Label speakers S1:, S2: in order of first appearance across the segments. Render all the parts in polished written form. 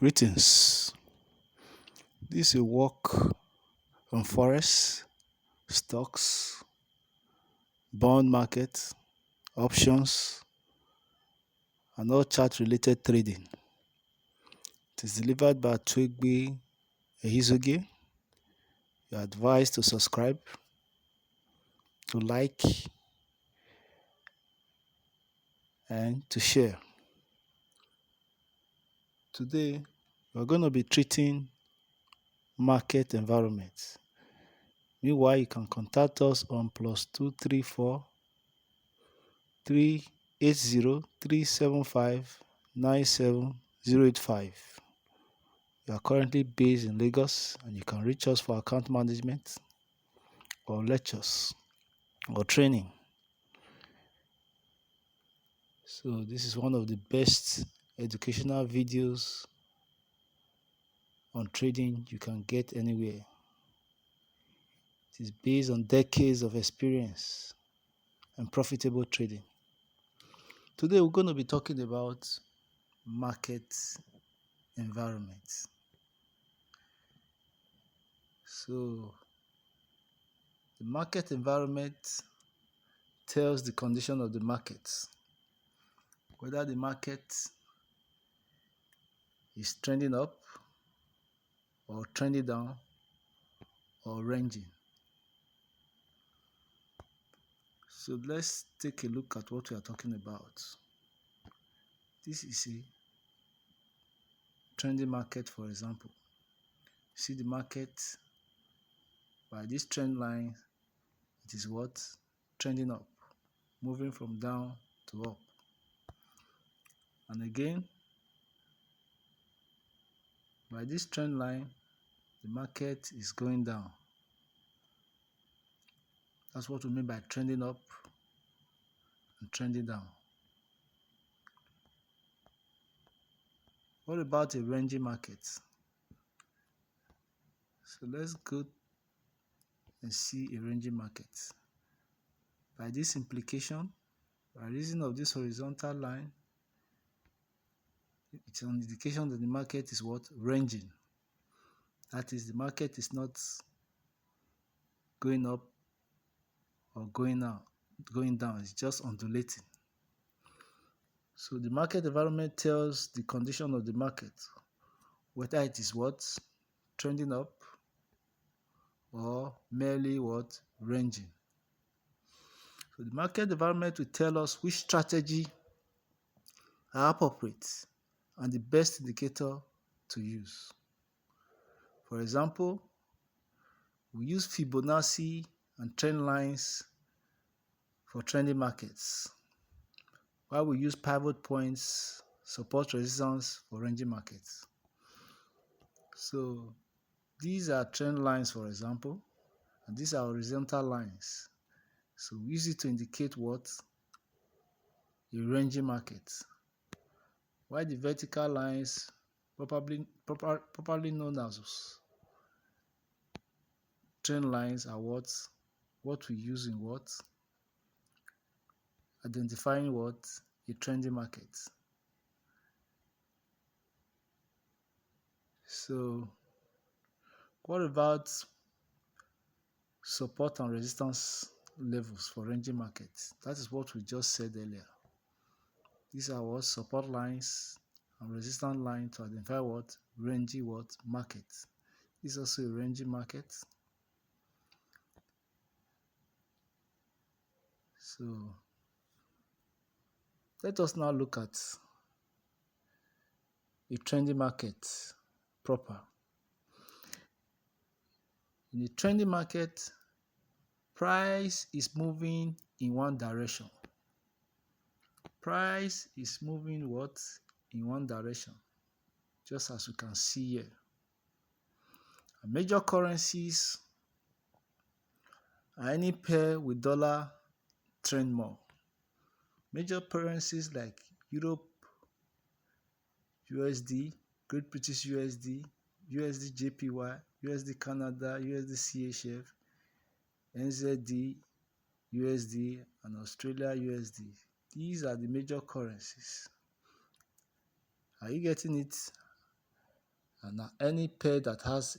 S1: Greetings. This will work on forex, stocks, bond market, options, and all chart related trading. It is delivered by Twigby Ehizoge. You are advised to subscribe, to like, and to share. Today, we're going to be treating market environment. Meanwhile, you can contact us on +234 380 375 97085. You are currently based in Lagos and you can reach us for account management or lectures or training. So this is one of the best educational videos on trading you can get anywhere. It is based on decades of experience and profitable trading. Today we're going to be talking about market environment. So the market environment tells the condition of the market, whether the market is trending up or trending down or ranging. So let's take a look at what we are talking about. This is a trending market, for example. See the market by this trend line, it is what? Trending up, moving from down to up. And again, by this trend line, the market is going down. That's what we mean by trending up and trending down. What about a ranging market? So let's go and see a ranging market. By this implication, by reason of this horizontal line, it's an indication that the market is what? Ranging. That is, the market is not going up or going down. It's just undulating. So the market environment tells the condition of the market, whether it is what? Trending up or merely what? Ranging. So the market environment will tell us which strategy are appropriate and the best indicator to use. For example, we use Fibonacci and trend lines for trending markets, while we use pivot points, support resistance for ranging markets. So these are trend lines, for example, and these are horizontal lines. So we use it to indicate what? A ranging market. While the vertical lines, properly known as trend lines, are what we use in what? Identifying what? A trending market. So what about support and resistance levels for ranging markets? That is what we just said earlier. These are what? Support lines and resistance line to identify what? Ranging what? Market. This is also a ranging market. So let us now look at a trending market proper. In a trending market, price is moving in one direction. Price is moving what? In one direction, just as you can see here. And major currencies are any pair with dollar trend more. Major currencies like Europe USD, Great British USD, USD JPY, USD Canada, USD CHF, NZD USD, and Australia USD. These are the major currencies. Are you getting it? And now any pair that has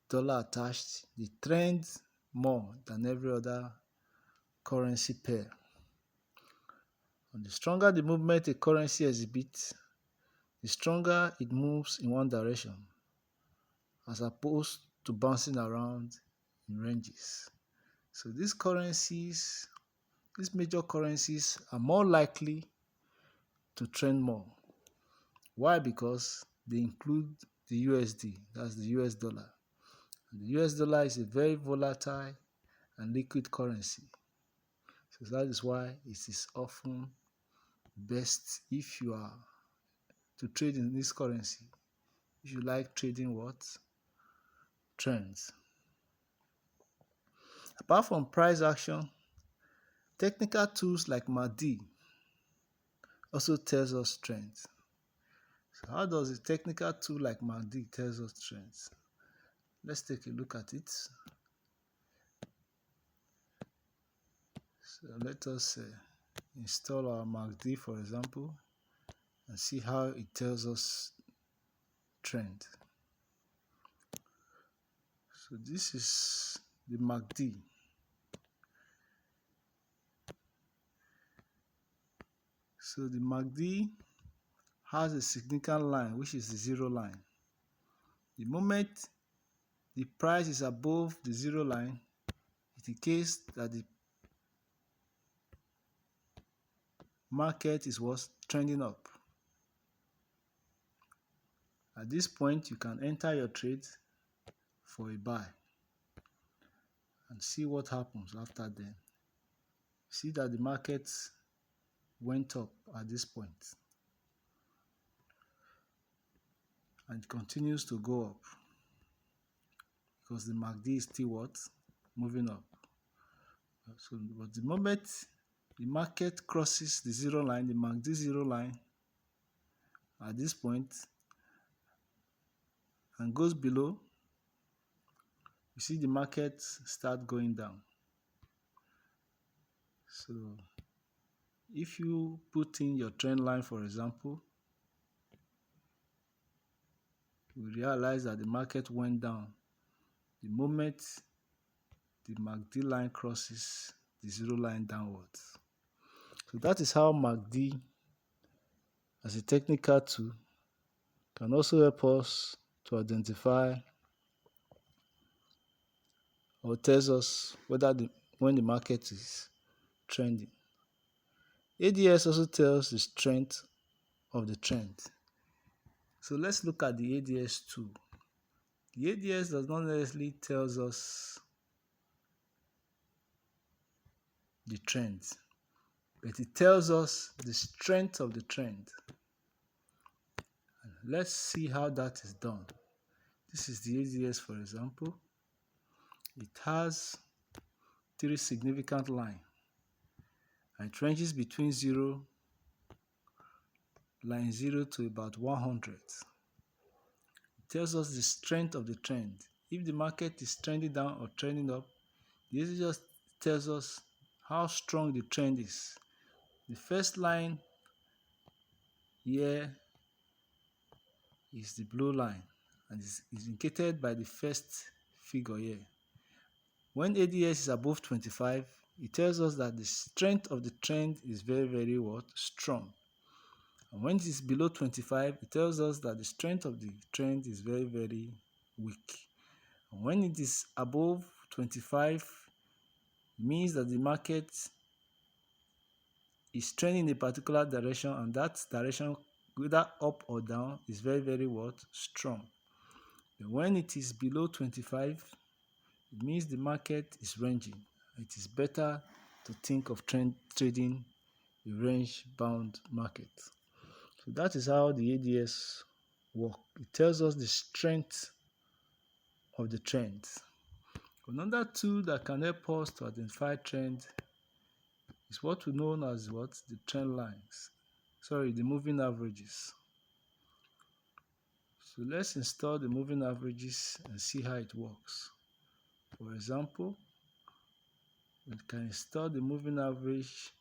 S1: dollar attached, they trend more than every other currency pair. And the stronger the movement a currency exhibits, the stronger it moves in one direction, as opposed to bouncing around in ranges. So these major currencies are more likely to trend more. Why? Because they include the USD, that's the US dollar. And the US dollar is a very volatile and liquid currency. So that is why it is often best if you are to trade in this currency. If you like trading what? Trends. Apart from price action, technical tools like MACD also tells us trends. So how does a technical tool like MACD tells us trends? Let's take a look at it. So let us install our MACD, for example, and see how it tells us trend. So this is the MACD. So the MACD has a significant line, which is the zero line. The moment the price is above the zero line, it indicates that the market is what's trending up. At this point, you can enter your trade for a buy and see what happens after then. See that the market went up at this point and continues to go up because the MACD is still what? Moving up. So, but the moment the market crosses the zero line, the MACD zero line, at this point, and goes below, you see the market start going down. So if you put in your trend line, for example, you realize that the market went down the moment the MACD line crosses the zero line downwards. So that is how MACD, as a technical tool, can also help us to identify or tells us whether when the market is trending. ADS also tells the strength of the trend. So let's look at the ADS tool. The ADS does not necessarily tells us the trend, but it tells us the strength of the trend. Let's see how that is done. This is the ADS, for example. It has three significant lines, and it ranges between line 0 to about 100. It tells us the strength of the trend. If the market is trending down or trending up, this just tells us how strong the trend is. The first line here is the blue line and is indicated by the first figure here. When ADS is above 25, it tells us that the strength of the trend is very, very strong. And when it is below 25, it tells us that the strength of the trend is very, very weak. And when it is above 25, it means that the market is trending in a particular direction, and that direction, whether up or down, is very, very strong. And when it is below 25, it means the market is ranging. It is better to think of trading a range-bound market. So that is how the ADS works. It tells us the strength of the trend. Another tool that can help us to identify trend is what we know as the trend lines. The moving averages. So let's install the moving averages and see how it works. For example, we can install the moving average,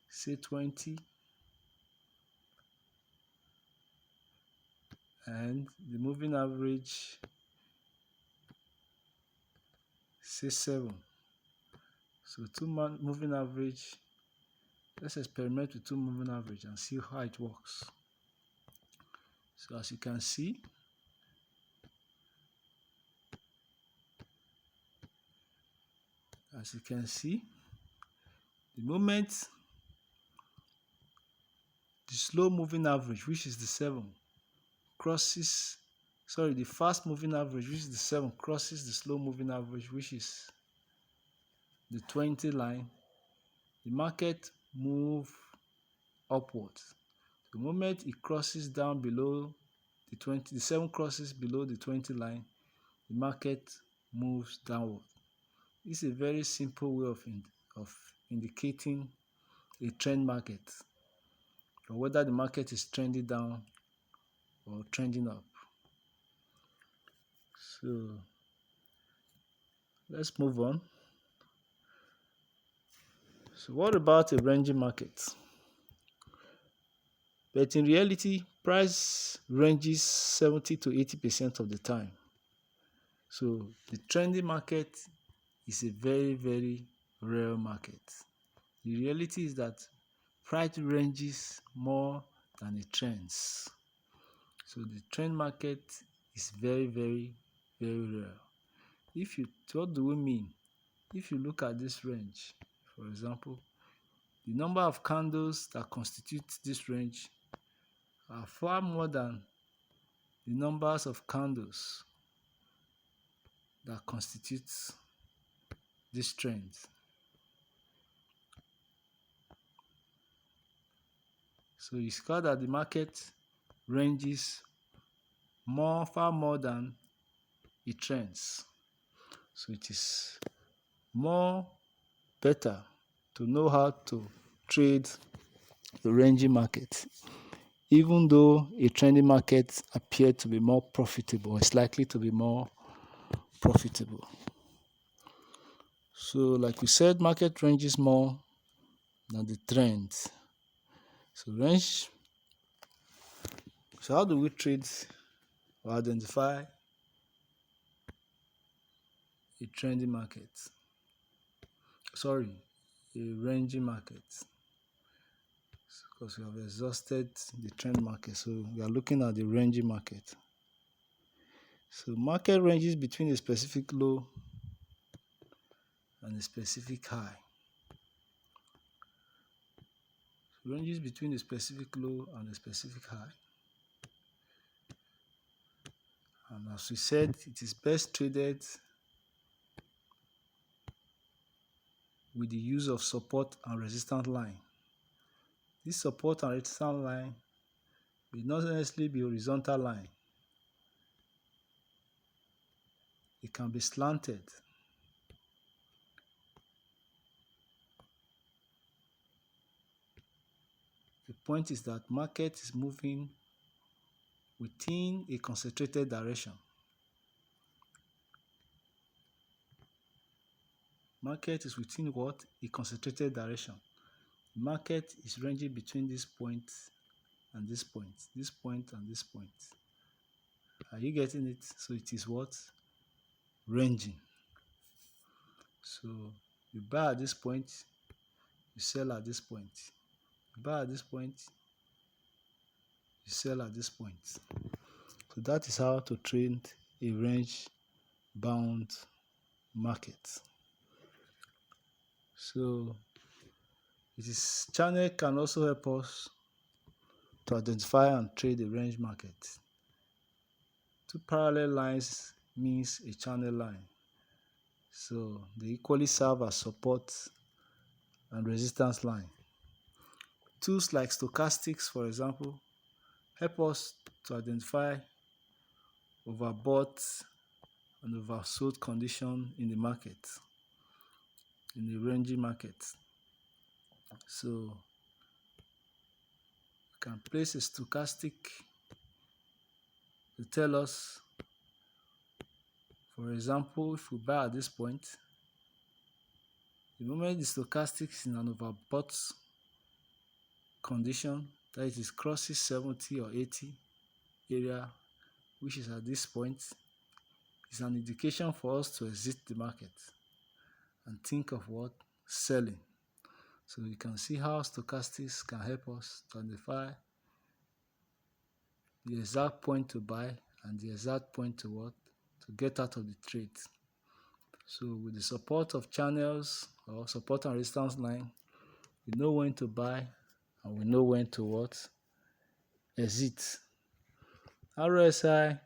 S1: say 20, and the moving average say 7. So moving average, let's experiment with 2 moving average and see how it works. So as you can see, the moment the slow moving average, which is the 7, crosses, sorry, the fast moving average, which is the 7, crosses the slow moving average, which is the 20 line, the market move upwards. The moment it crosses down below the 7 crosses below the 20 line, the market moves downward. This is a very simple way of indicating a trend market, or whether the market is trending down or trending up. So let's move on. So what about a ranging market? But in reality, price ranges 70 to 80% of the time. So the trending market is a very, very rare market. The reality is that price ranges more than it trends. So the trend market is very, very, very rare. What do we mean? If you look at this range, for example, the number of candles that constitute this range are far more than the numbers of candles that constitute this trend. So you see that the market ranges far more than it trends. So it is more better to know how to trade the ranging market, even though a trending market appears to be more profitable, it's likely to be more profitable. So like we said, market ranges more than the trend. So how do we trade or identify a trending market? Sorry, a ranging market. Because we have exhausted the trend market, so we are looking at the ranging market. So market ranges between a specific low and a specific high. So ranges between a specific low and a specific high. And as we said, it is best traded with the use of support and resistance line. This support and resistance line will not necessarily be horizontal line. It can be slanted. The point is that market is moving within a concentrated direction. Market is within what? A concentrated direction. The market is ranging between this point and this point, this point and this point. Are you getting it? So it is what? Ranging. So you buy at this point, you sell at this point. You buy at this point, you sell at this point. So that is how to trade a range bound market. So channel can also help us to identify and trade a range market. 2 parallel lines means a channel line. So they equally serve as support and resistance line. Tools like stochastics, for example, help us to identify overbought and oversold condition in the market, in the ranging market. So you can place a stochastic to tell us, for example, if we buy at this point, the moment the stochastic is in an overbought condition, that is crosses 70 or 80 area, which is at this point, is an indication for us to exit the market and think of what? Selling. So you can see how stochastics can help us to identify the exact point to buy and the exact point to what? To get out of the trade. So with the support of channels or support and resistance line, we know when to buy and we know when to what? Exit. RSI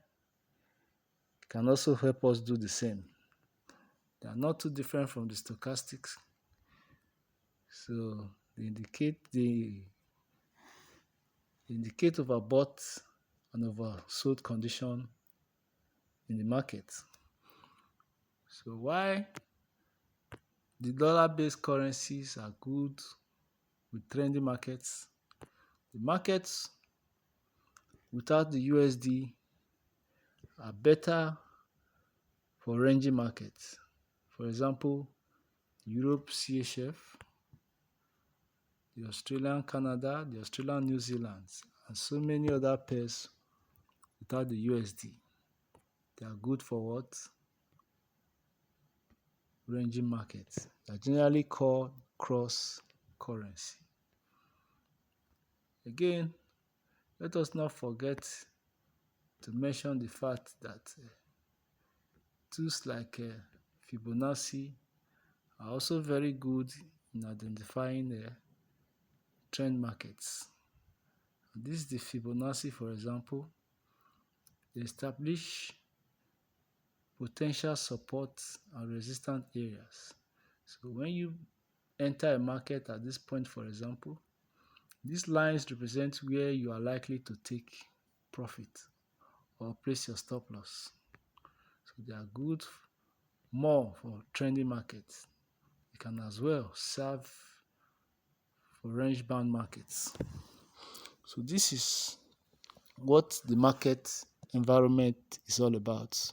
S1: can also help us do the same. They are not too different from the stochastics. So they indicate overbought and oversold condition in the market. So why the dollar-based currencies are good with trendy markets? The markets without the USD are better for ranging markets. For example, Europe CHF, the Australian Canada, the Australian New Zealand, and so many other pairs without the USD. They are good for what? Ranging markets. They are generally called cross currency. Again, let us not forget to mention the fact that tools like Fibonacci are also very good in identifying trend markets. And this is the Fibonacci, for example. They establish potential support and resistance areas. So when you enter a market at this point, for example, these lines represent where you are likely to take profit or place your stop loss. So they are good more for trending markets. They can as well serve for range bound markets. So this is what the market environment is all about.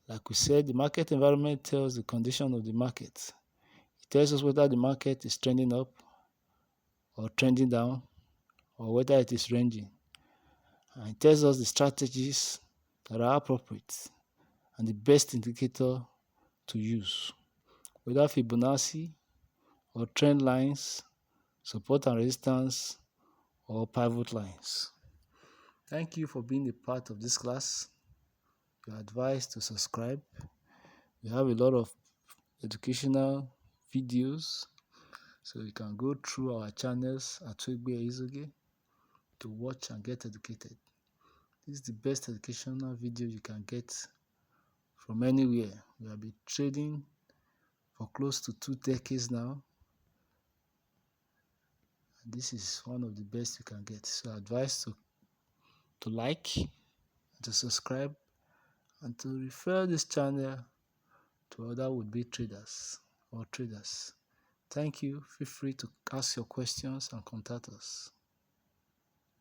S1: Like we said, the market environment tells the condition of the market. It tells us whether the market is trending up or trending down, or whether it is ranging. And it tells us the strategies that are appropriate and the best indicator to use, whether Fibonacci or trend lines, support and resistance, or pivot lines. Thank you for being a part of this class. You are advised to subscribe. We have a lot of educational videos, so you can go through our channels at Twigbe Izoge to watch and get educated. This is the best educational video you can get from anywhere. We have been trading for close to 2 decades now. And this is one of the best you can get. So I advise to like, to subscribe, and to refer this channel to other would-be traders or traders. Thank you. Feel free to ask your questions and contact us.